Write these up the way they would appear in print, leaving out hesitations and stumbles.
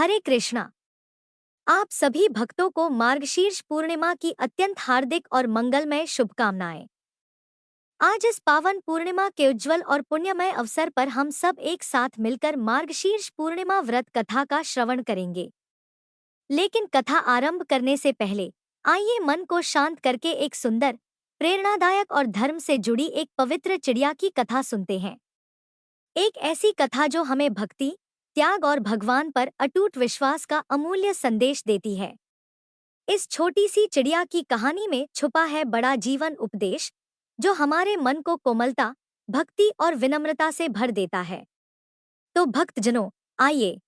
हरे कृष्णा। आप सभी भक्तों को मार्गशीर्ष पूर्णिमा की अत्यंत हार्दिक और मंगलमय शुभकामनाएं। आज इस पावन पूर्णिमा के उज्जवल और पुण्यमय अवसर पर हम सब एक साथ मिलकर मार्गशीर्ष पूर्णिमा व्रत कथा का श्रवण करेंगे। लेकिन कथा आरंभ करने से पहले आइए मन को शांत करके एक सुंदर, प्रेरणादायक और धर्म से जुड़ी एक पवित्र चिड़िया की कथा सुनते हैं। एक ऐसी कथा जो हमें भक्ति, त्याग और भगवान पर अटूट विश्वास का अमूल्य संदेश देती है। इस छोटी सी चिड़िया की कहानी में छुपा है बड़ा जीवन उपदेश, जो हमारे मन को कोमलता, भक्ति और विनम्रता से भर देता है। तो भक्तजनों, आइए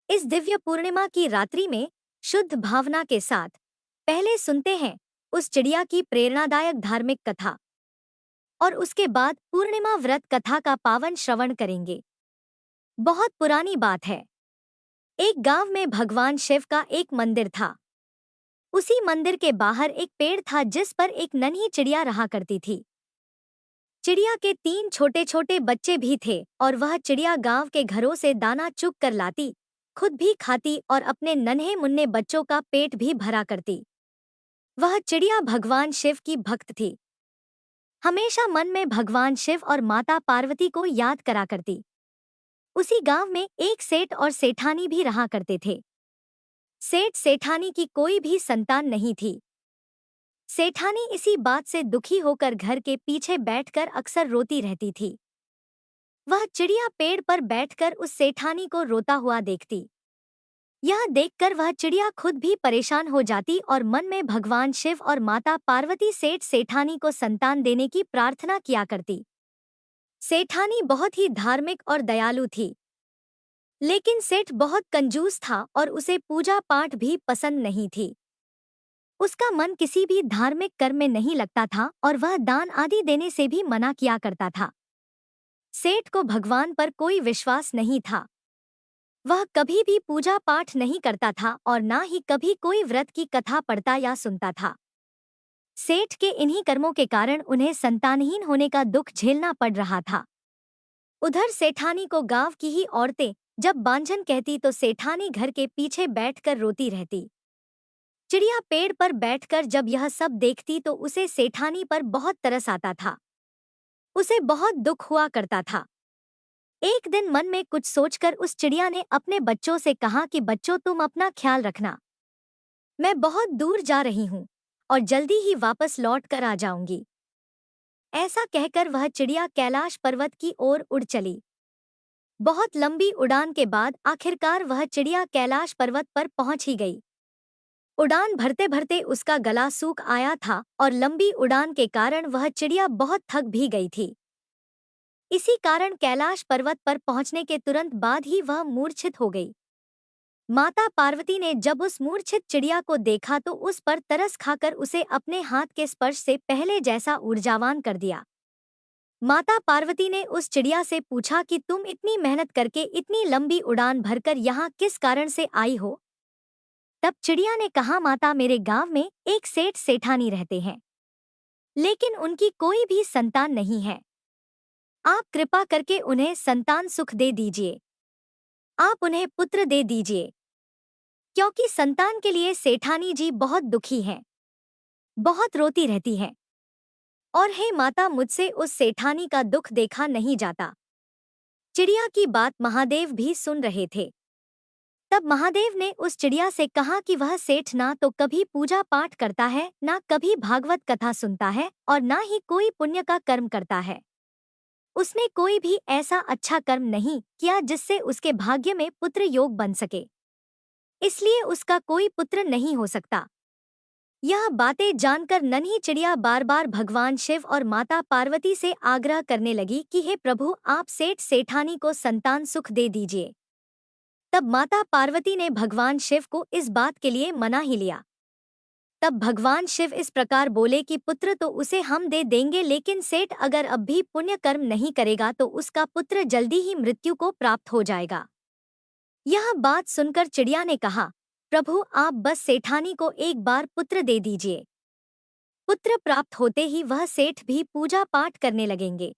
इस दिव्य पूर्णिमा की रात्रि में शुद्ध भावना के साथ पहले सुनते हैं उस चिड़िया की प्रेरणादायक धार्मिक कथा, और उसके बाद पूर्णिमा व्रत कथा का पावन श्रवण करेंगे। बहुत पुरानी बात है। एक गांव में भगवान शिव का एक मंदिर था। उसी मंदिर के बाहर एक पेड़ था जिस पर एक नन्ही चिड़िया रहा करती थी। चिड़िया के 3 छोटे छोटे बच्चे भी थे और वह चिड़िया गांव के घरों से दाना चुग कर लाती, खुद भी खाती और अपने नन्हे मुन्ने बच्चों का पेट भी भरा करती। वह चिड़िया भगवान शिव की भक्त थी। हमेशा मन में भगवान शिव और माता पार्वती को याद करा करती। उसी गांव में एक सेठ और सेठानी भी रहा करते थे। सेठ सेठानी की कोई भी संतान नहीं थी। सेठानी इसी बात से दुखी होकर घर के पीछे बैठकर अक्सर रोती रहती थी। वह चिड़िया पेड़ पर बैठकर उस सेठानी को रोता हुआ देखती। यह देखकर वह चिड़िया खुद भी परेशान हो जाती और मन में भगवान शिव और माता पार्वती सेठ सेठानी को संतान देने की प्रार्थना किया करती। सेठानी बहुत ही धार्मिक और दयालु थी, लेकिन सेठ बहुत कंजूस था और उसे पूजा पाठ भी पसंद नहीं थी। उसका मन किसी भी धार्मिक कर्म में नहीं लगता था और वह दान आदि देने से भी मना किया करता था। सेठ को भगवान पर कोई विश्वास नहीं था। वह कभी भी पूजा पाठ नहीं करता था और ना ही कभी कोई व्रत की कथा पढ़ता या सुनता था। सेठ के इन्हीं कर्मों के कारण उन्हें संतानहीन होने का दुख झेलना पड़ रहा था। उधर सेठानी को गांव की ही औरतें जब बांझन कहती तो सेठानी घर के पीछे बैठकर रोती रहती। चिड़िया पेड़ पर बैठकर जब यह सब देखती तो उसे सेठानी पर बहुत तरस आता था। उसे बहुत दुख हुआ करता था। एक दिन मन में कुछ सोचकर उस चिड़िया ने अपने बच्चों से कहा कि बच्चों, तुम अपना ख्याल रखना। मैं बहुत दूर जा रही हूँ और जल्दी ही वापस लौट कर आ जाऊंगी। ऐसा कहकर वह चिड़िया कैलाश पर्वत की ओर उड़ चली। बहुत लंबी उड़ान के बाद आखिरकार वह चिड़िया कैलाश पर्वत पर पहुंच ही गई। उड़ान भरते भरते उसका गला सूख आया था और लंबी उड़ान के कारण वह चिड़िया बहुत थक भी गई थी। इसी कारण कैलाश पर्वत पर पहुंचने के तुरंत बाद ही वह मूर्छित हो गई। माता पार्वती ने जब उस मूर्छित चिड़िया को देखा तो उस पर तरस खाकर उसे अपने हाथ के स्पर्श से पहले जैसा ऊर्जावान कर दिया। माता पार्वती ने उस चिड़िया से पूछा कि तुम इतनी मेहनत करके इतनी लंबी उड़ान भरकर यहाँ किस कारण से आई हो? तब चिड़िया ने कहा, माता, मेरे गांव में एक सेठ सेठानी रहते हैं, लेकिन उनकी कोई भी संतान नहीं है। आप कृपा करके उन्हें संतान सुख दे दीजिए। आप उन्हें पुत्र दे दीजिए, क्योंकि संतान के लिए सेठानी जी बहुत दुखी हैं, बहुत रोती रहती हैं। और हे माता, मुझसे उस सेठानी का दुख देखा नहीं जाता। चिड़िया की बात महादेव भी सुन रहे थे। तब महादेव ने उस चिड़िया से कहा कि वह सेठ ना तो कभी पूजा पाठ करता है, ना कभी भागवत कथा सुनता है और ना ही कोई पुण्य का कर्म करता है। उसने कोई भी ऐसा अच्छा कर्म नहीं किया जिससे उसके भाग्य में पुत्र योग बन सके, इसलिए उसका कोई पुत्र नहीं हो सकता। यह बातें जानकर नन्ही चिड़िया बार बार भगवान शिव और माता पार्वती से आग्रह करने लगी कि हे प्रभु, आप सेठ सेठानी को संतान सुख दे दीजिए। तब माता पार्वती ने भगवान शिव को इस बात के लिए मना ही लिया। तब भगवान शिव इस प्रकार बोले कि पुत्र तो उसे हम दे देंगे, लेकिन सेठ अगर अब भी पुण्य कर्म नहीं करेगा तो उसका पुत्र जल्दी ही मृत्यु को प्राप्त हो जाएगा। यह बात सुनकर चिड़िया ने कहा, प्रभु, आप बस सेठानी को एक बार पुत्र दे दीजिए। पुत्र प्राप्त होते ही वह सेठ भी पूजा पाठ करने लगेंगे।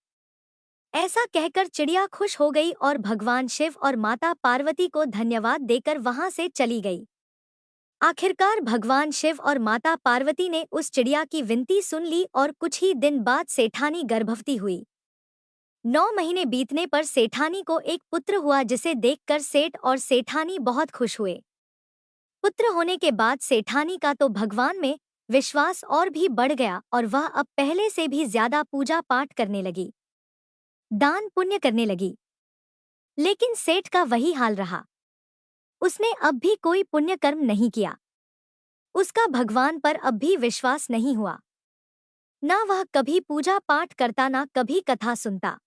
ऐसा कहकर चिड़िया खुश हो गई और भगवान शिव और माता पार्वती को धन्यवाद देकर वहां से चली गई। आखिरकार भगवान शिव और माता पार्वती ने उस चिड़िया की विनती सुन ली और कुछ ही दिन बाद सेठानी गर्भवती हुई। 9 महीने बीतने पर सेठानी को एक पुत्र हुआ, जिसे देखकर सेठ और सेठानी बहुत खुश हुए। पुत्र होने के बाद सेठानी का तो भगवान में विश्वास और भी बढ़ गया और वह अब पहले से भी ज्यादा पूजा पाठ करने लगी, दान पुण्य करने लगी। लेकिन सेठ का वही हाल रहा। उसने अब भी कोई पुण्य कर्म नहीं किया। उसका भगवान पर अब भी विश्वास नहीं हुआ। ना वह कभी पूजा पाठ करता, ना कभी कथा सुनता।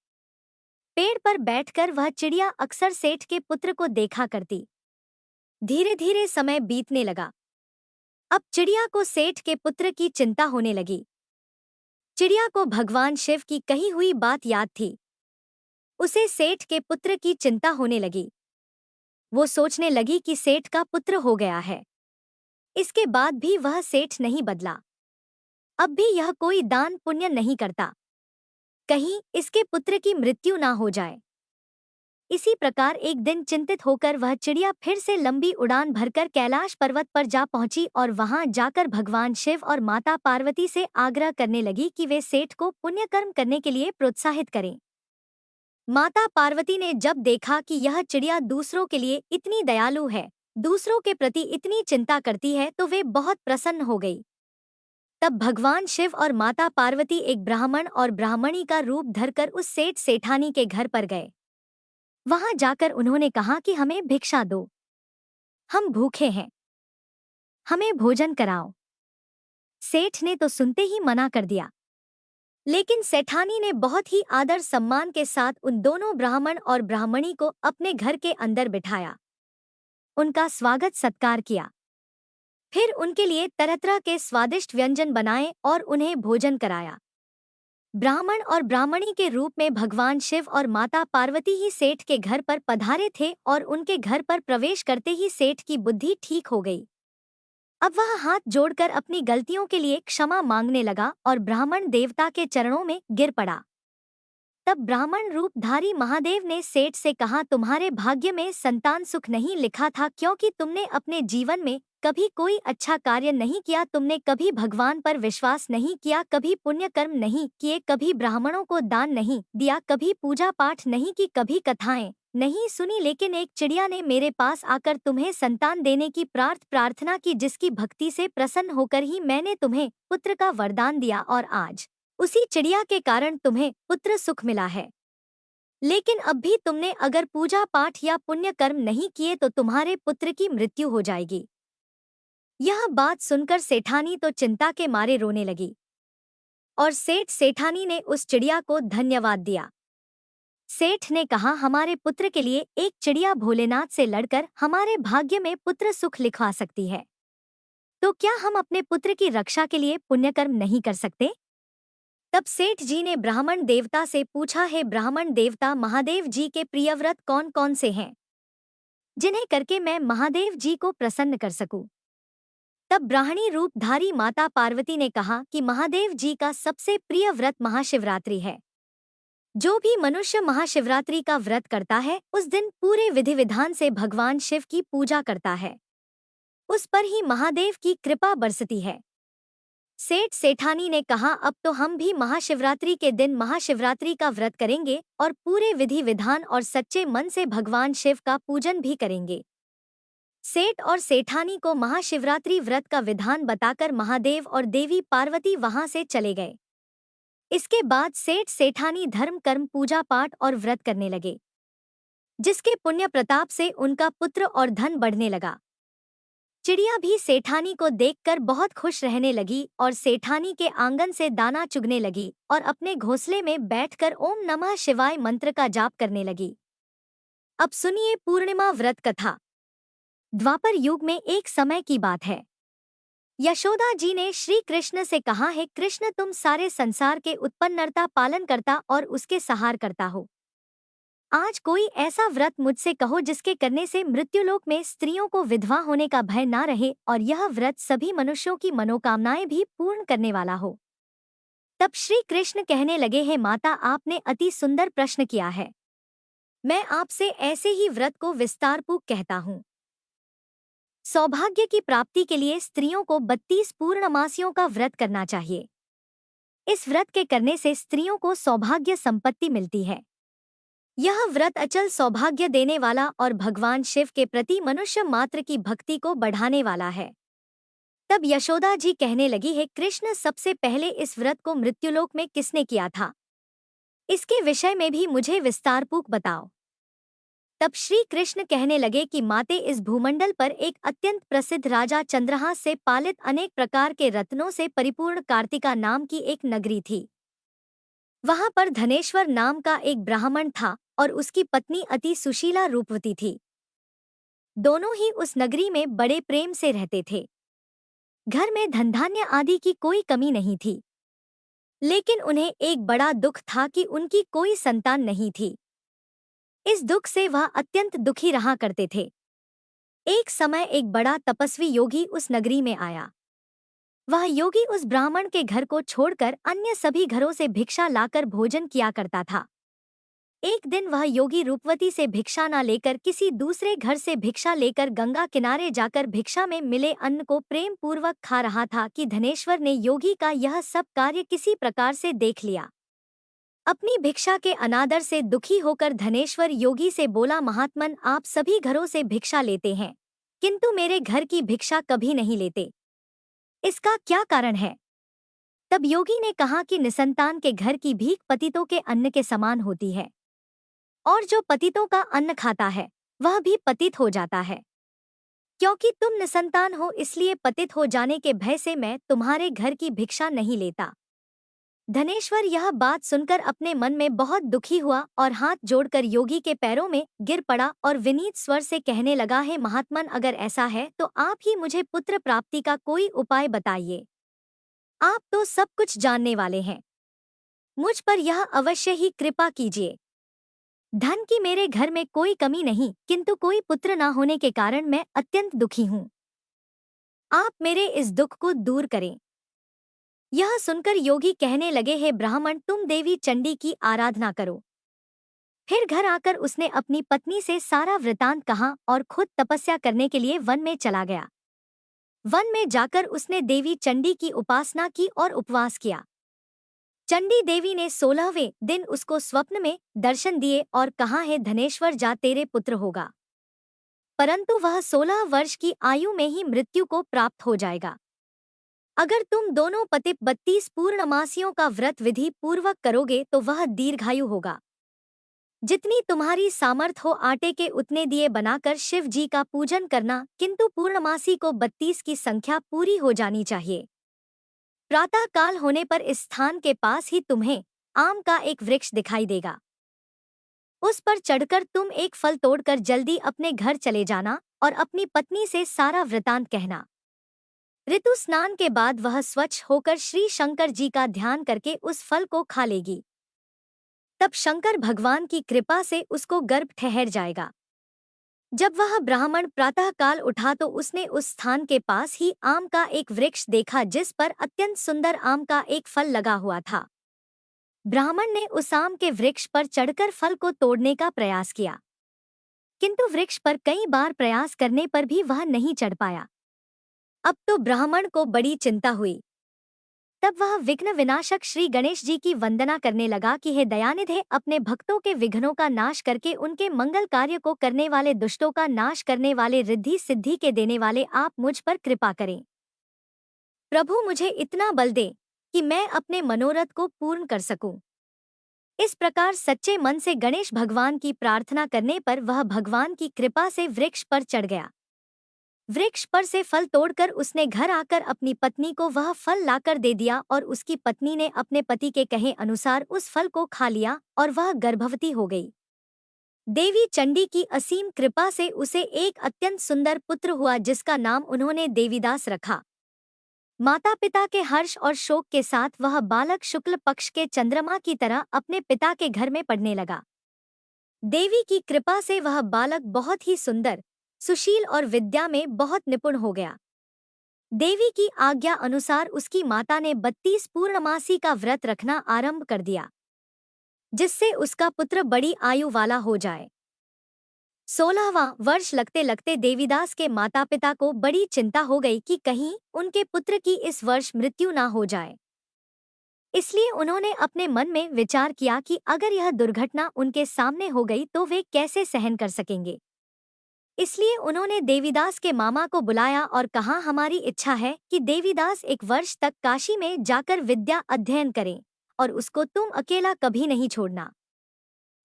पेड़ पर बैठकर वह चिड़िया अक्सर सेठ के पुत्र को देखा करती। धीरे धीरे समय बीतने लगा। अब चिड़िया को सेठ के पुत्र की चिंता होने लगी। चिड़िया को भगवान शिव की कही हुई बात याद थी। उसे सेठ के पुत्र की चिंता होने लगी। वो सोचने लगी कि सेठ का पुत्र हो गया है, इसके बाद भी वह सेठ नहीं बदला। अब भी यह कोई दान पुण्य नहीं करता, कहीं इसके पुत्र की मृत्यु ना हो जाए। इसी प्रकार एक दिन चिंतित होकर वह चिड़िया फिर से लंबी उड़ान भरकर कैलाश पर्वत पर जा पहुंची और वहां जाकर भगवान शिव और माता पार्वती से आग्रह करने लगी कि वे सेठ को पुण्य कर्म करने के लिए प्रोत्साहित करें। माता पार्वती ने जब देखा कि यह चिड़िया दूसरों के लिए इतनी दयालु है, दूसरों के प्रति इतनी चिंता करती है, तो वे बहुत प्रसन्न हो गई। तब भगवान शिव और माता पार्वती एक ब्राह्मण और ब्राह्मणी का रूप धरकर उस सेठ सेठानी के घर पर गए। वहां जाकर उन्होंने कहा कि हमें भिक्षा दो, हम भूखे हैं, हमें भोजन कराओ। सेठ ने तो सुनते ही मना कर दिया, लेकिन सेठानी ने बहुत ही आदर सम्मान के साथ उन दोनों ब्राह्मण और ब्राह्मणी को अपने घर के अंदर बिठाया, उनका स्वागत सत्कार किया। फिर उनके लिए तरह तरह के स्वादिष्ट व्यंजन बनाए और उन्हें भोजन कराया। ब्राह्मण और ब्राह्मणी के रूप में भगवान शिव और माता पार्वती ही सेठ के घर पर पधारे थे और उनके घर पर प्रवेश करते ही सेठ की बुद्धि ठीक हो गई। अब वह हाथ जोड़कर अपनी गलतियों के लिए क्षमा मांगने लगा और ब्राह्मण देवता के चरणों में गिर पड़ा। तब ब्राह्मण रूपधारी महादेव ने सेठ से कहा, तुम्हारे भाग्य में संतान सुख नहीं लिखा था, क्योंकि तुमने अपने जीवन में कभी कोई अच्छा कार्य नहीं किया, तुमने कभी भगवान पर विश्वास नहीं किया, कभी पुण्य कर्म नहीं किए, कभी ब्राह्मणों को दान नहीं दिया, कभी पूजा पाठ नहीं की, कभी कथाएं नहीं सुनी। लेकिन एक चिड़िया ने मेरे पास आकर तुम्हें संतान देने की प्रार्थना की, जिसकी भक्ति से प्रसन्न होकर ही मैंने तुम्हें पुत्र का वरदान दिया और आज उसी चिड़िया के कारण तुम्हें पुत्र सुख मिला है। लेकिन अब भी तुमने अगर पूजा पाठ या पुण्य कर्म नहीं किए तो तुम्हारे पुत्र की मृत्यु हो जाएगी। यह बात सुनकर सेठानी तो चिंता के मारे रोने लगी और सेठ सेठानी ने उस चिड़िया को धन्यवाद दिया। सेठ ने कहा, हमारे पुत्र के लिए एक चिड़िया भोलेनाथ से लड़कर हमारे भाग्य में पुत्र सुख लिखवा सकती है, तो क्या हम अपने पुत्र की रक्षा के लिए पुण्य कर्म नहीं कर सकते? तब सेठ जी ने ब्राह्मण देवता से पूछा, है ब्राह्मण देवता, महादेव जी के प्रिय व्रत कौन कौन से हैं, जिन्हें करके मैं महादेव जी को प्रसन्न कर सकूं? तब ब्राह्मणी रूपधारी माता पार्वती ने कहा कि महादेव जी का सबसे प्रिय व्रत महाशिवरात्रि है। जो भी मनुष्य महाशिवरात्रि का व्रत करता है, उस दिन पूरे विधि विधान से भगवान शिव की पूजा करता है, उस पर ही महादेव की कृपा बरसती है। सेठ सेठानी ने कहा, अब तो हम भी महाशिवरात्रि के दिन महाशिवरात्रि का व्रत करेंगे और पूरे विधि विधान और सच्चे मन से भगवान शिव का पूजन भी करेंगे। सेठ और सेठानी को महाशिवरात्रि व्रत का विधान बताकर महादेव और देवी पार्वती वहां से चले गए। इसके बाद सेठ सेठानी धर्म कर्म पूजा पाठ और व्रत करने लगे, जिसके पुण्य प्रताप से उनका पुत्र और धन बढ़ने लगा। चिड़िया भी सेठानी को देखकर बहुत खुश रहने लगी और सेठानी के आंगन से दाना चुगने लगी और अपने घोंसले में बैठकर ओम नमः शिवाय मंत्र का जाप करने लगी। अब सुनिए पूर्णिमा व्रत कथा। द्वापर युग में एक समय की बात है। यशोदा जी ने श्री कृष्ण से कहा, है कृष्ण, तुम सारे संसार के उत्पन्नता पालन करता और उसके सहार करता हो। आज कोई ऐसा व्रत मुझसे कहो जिसके करने से मृत्युलोक में स्त्रियों को विधवा होने का भय ना रहे और यह व्रत सभी मनुष्यों की मनोकामनाएं भी पूर्ण करने वाला हो। तब श्री कृष्ण कहने लगे, हे माता, आपने अति सुंदर प्रश्न किया है। मैं आपसे ऐसे ही व्रत को विस्तारपूर्वक कहता हूँ। सौभाग्य की प्राप्ति के लिए स्त्रियों को 32 पूर्णमासियों का व्रत करना चाहिए। इस व्रत के करने से स्त्रियों को सौभाग्य संपत्ति मिलती है। यह व्रत अचल सौभाग्य देने वाला और भगवान शिव के प्रति मनुष्य मात्र की भक्ति को बढ़ाने वाला है। तब यशोदा जी कहने लगी, हे कृष्ण, सबसे पहले इस व्रत को मृत्युलोक में किसने किया था? इसके विषय में भी मुझे विस्तारपूर्वक बताओ। तब श्री कृष्ण कहने लगे कि माते, इस भूमंडल पर एक अत्यंत प्रसिद्ध राजा चंद्रहास से पालित अनेक प्रकार के रत्नों से परिपूर्ण कार्तिका नाम की एक नगरी थी। वहां पर धनेश्वर नाम का एक ब्राह्मण था और उसकी पत्नी अति सुशीला रूपवती थी। दोनों ही उस नगरी में बड़े प्रेम से रहते थे। घर में धन धान्य आदि की कोई कमी नहीं थी, लेकिन उन्हें एक बड़ा दुख था कि उनकी कोई संतान नहीं थी। इस दुख से वह अत्यंत दुखी रहा करते थे। एक समय एक बड़ा तपस्वी योगी उस नगरी में आया। वह योगी उस ब्राह्मण के घर को छोड़कर अन्य सभी घरों से भिक्षा लाकर भोजन किया करता था। एक दिन वह योगी रूपवती से भिक्षा न लेकर किसी दूसरे घर से भिक्षा लेकर गंगा किनारे जाकर भिक्षा में मिले अन्न को प्रेम पूर्वक खा रहा था कि धनेश्वर ने योगी का यह सब कार्य किसी प्रकार से देख लिया। अपनी भिक्षा के अनादर से दुखी होकर धनेश्वर योगी से बोला, महात्मन, आप सभी घरों से भिक्षा लेते हैं, किंतु मेरे घर की भिक्षा कभी नहीं लेते। इसका क्या कारण है? तब योगी ने कहा कि निसंतान के घर की भीख पतितों के अन्न के समान होती है, और जो पतितों का अन्न खाता है वह भी पतित हो जाता है। क्योंकि तुम निसंतान हो, इसलिए पतित हो जाने के भय से मैं तुम्हारे घर की भिक्षा नहीं लेता। धनेश्वर यह बात सुनकर अपने मन में बहुत दुखी हुआ और हाथ जोड़कर योगी के पैरों में गिर पड़ा और विनीत स्वर से कहने लगा, हे महात्मन, अगर ऐसा है तो आप ही मुझे पुत्र प्राप्ति का कोई उपाय बताइए। आप तो सब कुछ जानने वाले हैं, मुझ पर यह अवश्य ही कृपा कीजिए। धन की मेरे घर में कोई कमी नहीं, किंतु कोई पुत्र न होने के कारण मैं अत्यंत दुखी हूँ। आप मेरे इस दुख को दूर करें। यह सुनकर योगी कहने लगे, हे ब्राह्मण, तुम देवी चंडी की आराधना करो। फिर घर आकर उसने अपनी पत्नी से सारा वृतांत कहा और खुद तपस्या करने के लिए वन में चला गया। वन में जाकर उसने देवी चंडी की उपासना की और उपवास किया। चंडी देवी ने 16वें दिन उसको स्वप्न में दर्शन दिए और कहा, है धनेश्वर, जा, तेरे पुत्र होगा, परंतु वह 16 वर्ष की आयु में ही मृत्यु को प्राप्त हो जाएगा। अगर तुम दोनों पति 32 पूर्णमासियों का व्रत विधि पूर्वक करोगे तो वह दीर्घायु होगा। जितनी तुम्हारी सामर्थ हो आटे के उतने दिए बनाकर शिव जी का पूजन करना, किंतु पूर्णमासी को 32 की संख्या पूरी हो जानी चाहिए। प्रातः काल होने पर इस स्थान के पास ही तुम्हें आम का एक वृक्ष दिखाई देगा। उस पर चढ़कर तुम एक फल तोड़कर जल्दी अपने घर चले जाना और अपनी पत्नी से सारा वृतांत कहना। ऋतु स्नान के बाद वह स्वच्छ होकर श्री शंकर जी का ध्यान करके उस फल को खा लेगी। तब शंकर भगवान की कृपा से उसको गर्भ ठहर जाएगा। जब वह ब्राह्मण प्रातः काल उठा तो उसने उस स्थान के पास ही आम का एक वृक्ष देखा जिस पर अत्यंत सुंदर आम का एक फल लगा हुआ था। ब्राह्मण ने उस आम के वृक्ष पर चढ़कर फल को तोड़ने का प्रयास किया, किंतु वृक्ष पर कई बार प्रयास करने पर भी वह नहीं चढ़ पाया। अब तो ब्राह्मण को बड़ी चिंता हुई। तब वह विघ्न विनाशक श्री गणेश जी की वंदना करने लगा कि हे दयानिधे, अपने भक्तों के विघ्नों का नाश करके उनके मंगल कार्य को करने वाले, दुष्टों का नाश करने वाले, रिद्धि सिद्धि के देने वाले, आप मुझ पर कृपा करें। प्रभु, मुझे इतना बल दे कि मैं अपने मनोरथ को पूर्ण कर सकूं। इस प्रकार सच्चे मन से गणेश भगवान की प्रार्थना करने पर वह भगवान की कृपा से वृक्ष पर चढ़ गया। वृक्ष पर से फल तोड़कर उसने घर आकर अपनी पत्नी को वह फल लाकर दे दिया और उसकी पत्नी ने अपने पति के कहे अनुसार उस फल को खा लिया और वह गर्भवती हो गई। देवी चंडी की असीम कृपा से उसे एक अत्यंत सुंदर पुत्र हुआ जिसका नाम उन्होंने देवीदास रखा। माता पिता के हर्ष और शोक के साथ वह बालक शुक्ल पक्ष के चंद्रमा की तरह अपने पिता के घर में पढ़ने लगा। देवी की कृपा से वह बालक बहुत ही सुंदर, सुशील और विद्या में बहुत निपुण हो गया। देवी की आज्ञा अनुसार उसकी माता ने 32 पूर्णमासी का व्रत रखना आरंभ कर दिया, जिससे उसका पुत्र बड़ी आयु वाला हो जाए। 16वां वर्ष लगते लगते देवीदास के माता पिता को बड़ी चिंता हो गई कि कहीं उनके पुत्र की इस वर्ष मृत्यु ना हो जाए। इसलिए उन्होंने अपने मन में विचार किया कि अगर यह दुर्घटना उनके सामने हो गई तो वे कैसे सहन कर सकेंगे। इसलिए उन्होंने देवीदास के मामा को बुलाया और कहा, हमारी इच्छा है कि देवीदास एक वर्ष तक काशी में जाकर विद्या अध्ययन करें और उसको तुम अकेला कभी नहीं छोड़ना।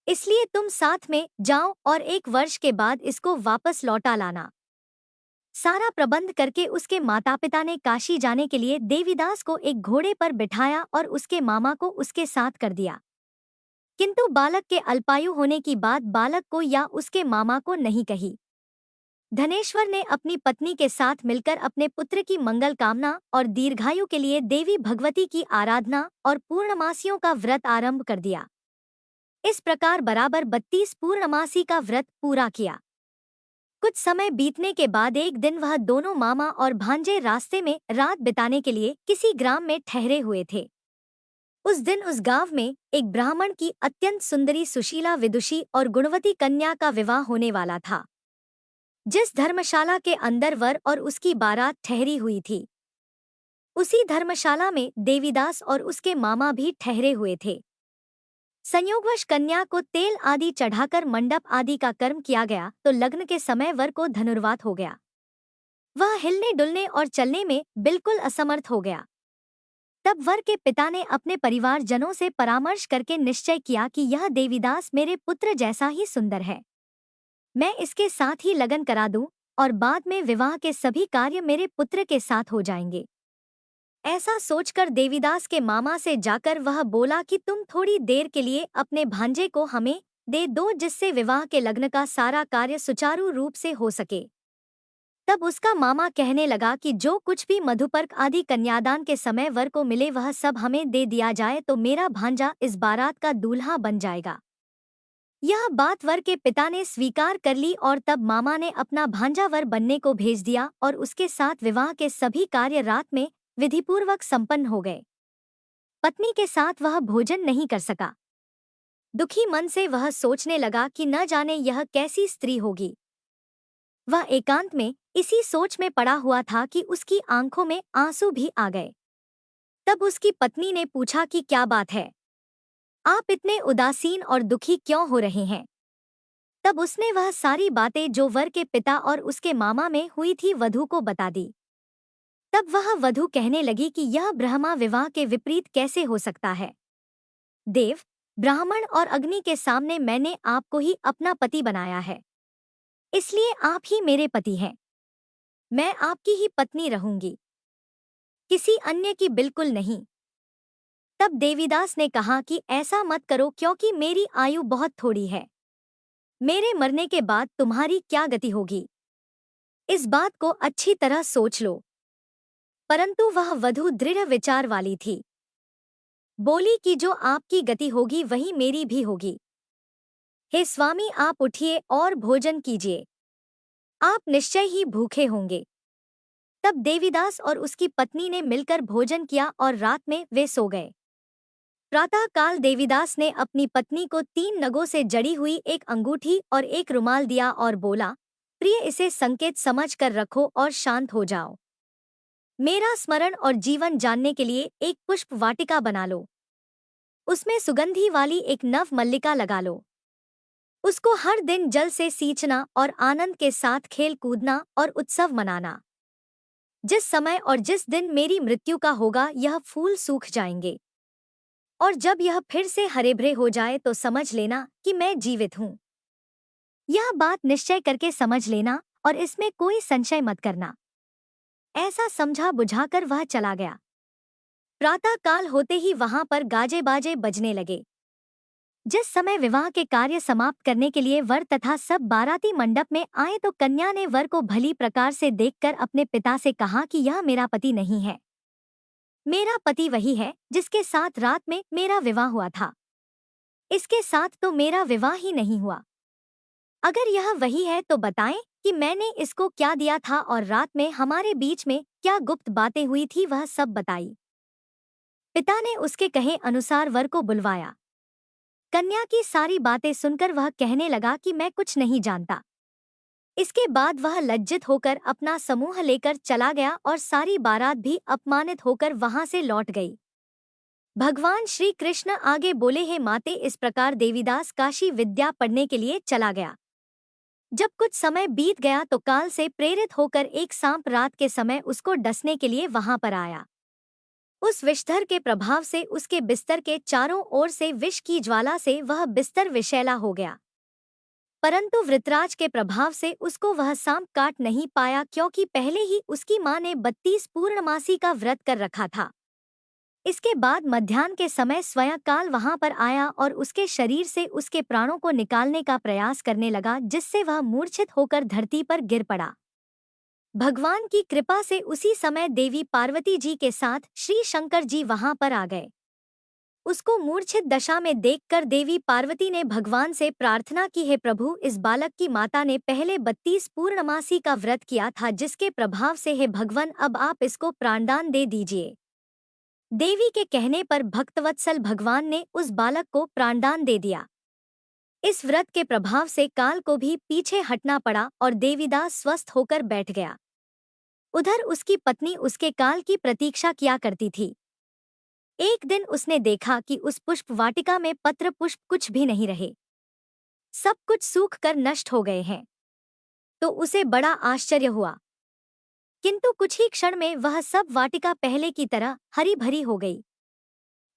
इसलिए तुम साथ में जाओ और एक वर्ष के बाद इसको वापस लौटा लाना। सारा प्रबंध करके उसके माता पिता ने काशी जाने के लिए देवीदास को एक घोड़े पर बिठाया और उसके मामा को उसके साथ कर दिया। किंतु बालक के अल्पायु होने की बात बालक को या उसके मामा को नहीं कही। धनेश्वर ने अपनी पत्नी के साथ मिलकर अपने पुत्र की मंगल कामना और दीर्घायु के लिए देवी भगवती की आराधना और पूर्णमासियों का व्रत आरंभ कर दिया। इस प्रकार बराबर 32 पूर्णमासी का व्रत पूरा किया। कुछ समय बीतने के बाद एक दिन वह दोनों मामा और भांजे रास्ते में रात बिताने के लिए किसी ग्राम में ठहरे हुए थे। उस दिन उस गांव में एक ब्राह्मण की अत्यंत सुंदरी सुशीला विदुषी और गुणवती कन्या का विवाह होने वाला था। जिस धर्मशाला के अंदर वर और उसकी बारात ठहरी हुई थी, उसी धर्मशाला में देवीदास और उसके मामा भी ठहरे हुए थे। संयोगवश कन्या को तेल आदि चढ़ाकर मंडप आदि का कर्म किया गया तो लग्न के समय वर को धनुर्वात हो गया। वह हिलने डुलने और चलने में बिल्कुल असमर्थ हो गया। तब वर के पिता ने अपने परिवारजनों से परामर्श करके निश्चय किया कि यह देवीदास मेरे पुत्र जैसा ही सुंदर है, मैं इसके साथ ही लगन करा दूं और बाद में विवाह के सभी कार्य मेरे पुत्र के साथ हो जाएंगे। ऐसा सोचकर देवीदास के मामा से जाकर वह बोला कि तुम थोड़ी देर के लिए अपने भांजे को हमें दे दो, जिससे विवाह के लग्न का सारा कार्य सुचारू रूप से हो सके। तब उसका मामा कहने लगा कि जो कुछ भी मधुपर्क आदि कन्यादान के समय वर को मिले वह सब हमें दे दिया जाए तो मेरा भांजा इस बारात का दूल्हा बन जाएगा। यह बात वर के पिता ने स्वीकार कर ली और तब मामा ने अपना भांजा वर बनने को भेज दिया और उसके साथ विवाह के सभी कार्य रात में विधिपूर्वक संपन्न हो गए। पत्नी के साथ वह भोजन नहीं कर सका। दुखी मन से वह सोचने लगा कि न जाने यह कैसी स्त्री होगी। वह एकांत में इसी सोच में पड़ा हुआ था कि उसकी आंखों में आंसू भी आ गए। तब उसकी पत्नी ने पूछा कि क्या बात है, आप इतने उदासीन और दुखी क्यों हो रहे हैं। तब उसने वह सारी बातें जो वर के पिता और उसके मामा में हुई थी वधू को बता दी। तब वह वधू कहने लगी कि यह ब्रह्मा विवाह के विपरीत कैसे हो सकता है। देव, ब्राह्मण और अग्नि के सामने मैंने आपको ही अपना पति बनाया है, इसलिए आप ही मेरे पति हैं। मैं आपकी ही पत्नी रहूंगी, किसी अन्य की बिल्कुल नहीं। तब देवीदास ने कहा कि ऐसा मत करो, क्योंकि मेरी आयु बहुत थोड़ी है। मेरे मरने के बाद तुम्हारी क्या गति होगी, इस बात को अच्छी तरह सोच लो। परंतु वह वधू दृढ़ विचार वाली थी। बोली कि जो आपकी गति होगी वही मेरी भी होगी। हे स्वामी, आप उठिए और भोजन कीजिए, आप निश्चय ही भूखे होंगे। तब देवीदास और उसकी पत्नी ने मिलकर भोजन किया और रात में वे सो गए। प्रातः काल देवीदास ने अपनी पत्नी को 3 नगों से जड़ी हुई एक अंगूठी और एक रुमाल दिया और बोला, प्रिय, इसे संकेत समझ कर रखो और शांत हो जाओ। मेरा स्मरण और जीवन जानने के लिए एक पुष्प वाटिका बना लो, उसमें सुगंधी वाली एक नव मल्लिका लगा लो। उसको हर दिन जल से सींचना और आनंद के साथ खेल कूदना और उत्सव मनाना। जिस समय और जिस दिन मेरी मृत्यु का होगा यह फूल सूख जाएंगे, और जब यह फिर से हरे भरे हो जाए तो समझ लेना कि मैं जीवित हूँ। यह बात निश्चय करके समझ लेना और इसमें कोई संशय मत करना। ऐसा समझा बुझाकर वह चला गया। प्रातः काल होते ही वहां पर गाजे बाजे बजने लगे। जिस समय विवाह के कार्य समाप्त करने के लिए वर तथा सब बाराती मंडप में आए तो कन्या ने वर को भली प्रकार से देखकर अपने पिता से कहा कि यह मेरा पति नहीं है। मेरा पति वही है जिसके साथ रात में मेरा विवाह हुआ था, इसके साथ तो मेरा विवाह ही नहीं हुआ। अगर यह वही है तो बताएं कि मैंने इसको क्या दिया था और रात में हमारे बीच में क्या गुप्त बातें हुई थी वह सब बताई। पिता ने उसके कहे अनुसार वर को बुलवाया। कन्या की सारी बातें सुनकर वह कहने लगा कि मैं कुछ नहीं जानता। इसके बाद वह लज्जित होकर अपना समूह लेकर चला गया और सारी बारात भी अपमानित होकर वहां से लौट गई। भगवान श्री कृष्ण आगे बोले, हे माते, इस प्रकार देवीदास काशी विद्या पढ़ने के लिए चला गया। जब कुछ समय बीत गया तो काल से प्रेरित होकर एक सांप रात के समय उसको डसने के लिए वहां पर आया। उस विषधर के प्रभाव से उसके बिस्तर के चारों ओर से विष की ज्वाला से वह बिस्तर विषैला हो गया, परंतु वृतराज के प्रभाव से उसको वह सांप काट नहीं पाया, क्योंकि पहले ही उसकी मां ने 32 पूर्णमासी का व्रत कर रखा था। इसके बाद मध्याह्न के समय स्वयं काल वहां पर आया और उसके शरीर से उसके प्राणों को निकालने का प्रयास करने लगा, जिससे वह मूर्छित होकर धरती पर गिर पड़ा। भगवान की कृपा से उसी समय देवी पार्वती जी के साथ श्री शंकर जी वहां पर आ गए। उसको मूर्छित दशा में देखकर देवी पार्वती ने भगवान से प्रार्थना की, हे प्रभु, इस बालक की माता ने पहले 32 पूर्णमासी का व्रत किया था, जिसके प्रभाव से हे भगवान अब आप इसको प्राणदान दे दीजिए। देवी के कहने पर भक्तवत्सल भगवान ने उस बालक को प्राणदान दे दिया। इस व्रत के प्रभाव से काल को भी पीछे हटना पड़ा और देवीदास स्वस्थ होकर बैठ गया। उधर उसकी पत्नी उसके काल की प्रतीक्षा किया करती थी। एक दिन उसने देखा कि उस पुष्प वाटिका में पत्र पुष्प कुछ भी नहीं रहे, सब कुछ सूख कर नष्ट हो गए हैं। तो उसे बड़ा आश्चर्य हुआ, किंतु कुछ ही क्षण में वह सब वाटिका पहले की तरह हरी भरी हो गई।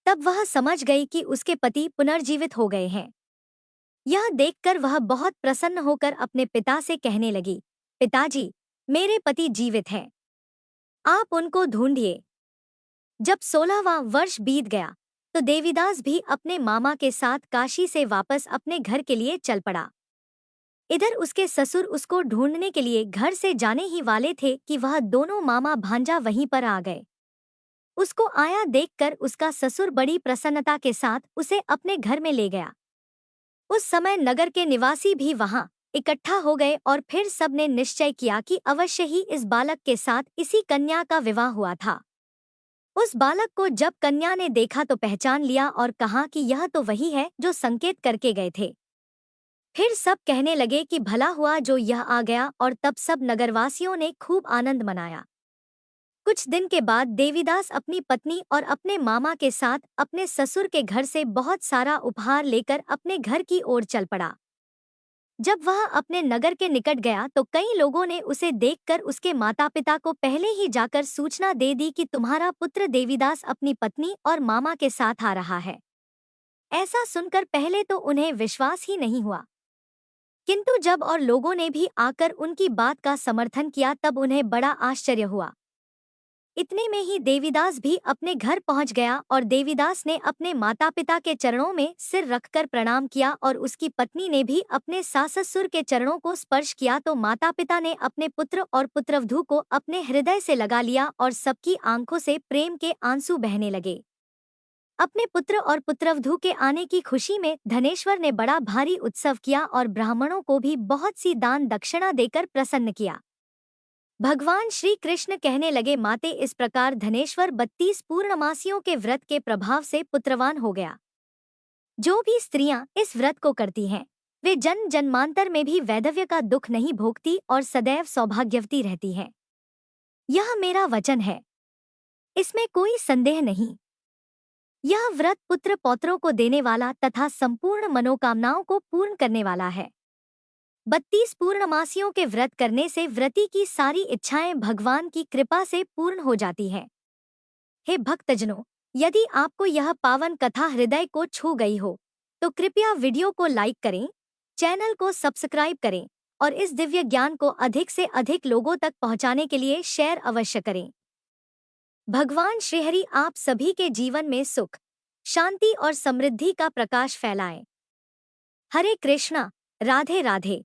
तब वह समझ गई कि उसके पति पुनर्जीवित हो गए हैं। यह देखकर वह बहुत प्रसन्न होकर अपने पिता से कहने लगी, पिताजी, मेरे पति जीवित हैं, आप उनको ढूंढिए। जब 16वां वर्ष बीत गया तो देवीदास भी अपने मामा के साथ काशी से वापस अपने घर के लिए चल पड़ा। इधर उसके ससुर उसको ढूंढने के लिए घर से जाने ही वाले थे कि वह दोनों मामा भांजा वहीं पर आ गए। उसको आया देखकर उसका ससुर बड़ी प्रसन्नता के साथ उसे अपने घर में ले गया। उस समय नगर के निवासी भी वहां इकट्ठा हो गए और फिर सबने निश्चय किया कि अवश्य ही इस बालक के साथ इसी कन्या का विवाह हुआ था। उस बालक को जब कन्या ने देखा तो पहचान लिया और कहा कि यह तो वही है जो संकेत करके गए थे। फिर सब कहने लगे कि भला हुआ जो यह आ गया, और तब सब नगरवासियों ने खूब आनंद मनाया। कुछ दिन के बाद देवीदास अपनी पत्नी और अपने मामा के साथ अपने ससुर के घर से बहुत सारा उपहार लेकर अपने घर की ओर चल पड़ा। जब वह अपने नगर के निकट गया तो कई लोगों ने उसे देखकर उसके माता पिता को पहले ही जाकर सूचना दे दी कि तुम्हारा पुत्र देवीदास अपनी पत्नी और मामा के साथ आ रहा है। ऐसा सुनकर पहले तो उन्हें विश्वास ही नहीं हुआ, किंतु जब और लोगों ने भी आकर उनकी बात का समर्थन किया तब उन्हें बड़ा आश्चर्य हुआ। इतने में ही देवीदास भी अपने घर पहुंच गया और देवीदास ने अपने माता पिता के चरणों में सिर रखकर प्रणाम किया और उसकी पत्नी ने भी अपने सास ससुर के चरणों को स्पर्श किया तो माता पिता ने अपने पुत्र और पुत्रवधू को अपने हृदय से लगा लिया और सबकी आंखों से प्रेम के आंसू बहने लगे। अपने पुत्र और पुत्रवधू के आने की खुशी में धनेश्वर ने बड़ा भारी उत्सव किया और ब्राह्मणों को भी बहुत सी दान दक्षिणा देकर प्रसन्न किया। भगवान श्री कृष्ण कहने लगे, माते, इस प्रकार धनेश्वर 32 पूर्णमासियों के व्रत के प्रभाव से पुत्रवान हो गया। जो भी स्त्रियां इस व्रत को करती हैं वे जन्म जन्मांतर में भी वैधव्य का दुख नहीं भोगती और सदैव सौभाग्यवती रहती हैं। यह मेरा वचन है, इसमें कोई संदेह नहीं। यह व्रत पुत्र पौत्रों को देने वाला तथा संपूर्ण मनोकामनाओं को पूर्ण करने वाला है। 32 पूर्णमासियों के व्रत करने से व्रती की सारी इच्छाएं भगवान की कृपा से पूर्ण हो जाती हैं। हे भक्तजनों, यदि आपको यह पावन कथा हृदय को छू गई हो तो कृपया वीडियो को लाइक करें, चैनल को सब्सक्राइब करें और इस दिव्य ज्ञान को अधिक से अधिक लोगों तक पहुंचाने के लिए शेयर अवश्य करें। भगवान श्रीहरि आप सभी के जीवन में सुख, शांति और समृद्धि का प्रकाश फैलाएं। हरे कृष्णा, राधे राधे।